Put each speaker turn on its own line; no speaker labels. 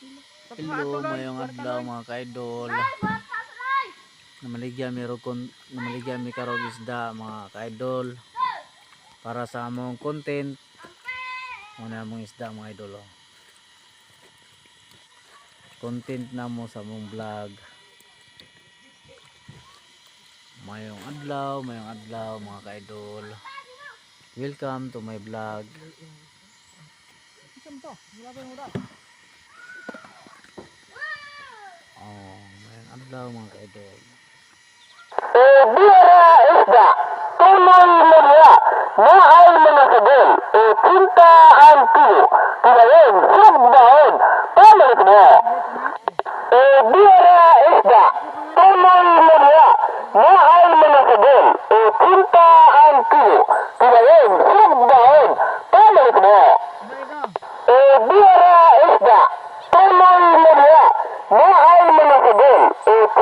Hello, mayong adlaw mga ka-idol. Namaligya mi karog isda mga ka-idol. Para sa among content. Muna among isda mga idol. Oh. Content na mo sa among vlog. Mayong adlaw mga ka-idol. Welcome to my vlog. Oh, mayong adlaw mga ka-idol.
Biara isda, tuloy mula, mahal mga kabel, pintaan tulo, pinayin, sugbaon, pamalit mo. Biara isda, tuloy mula, mahal mga kabel, pintaan tulo, pinayin, sugbaon.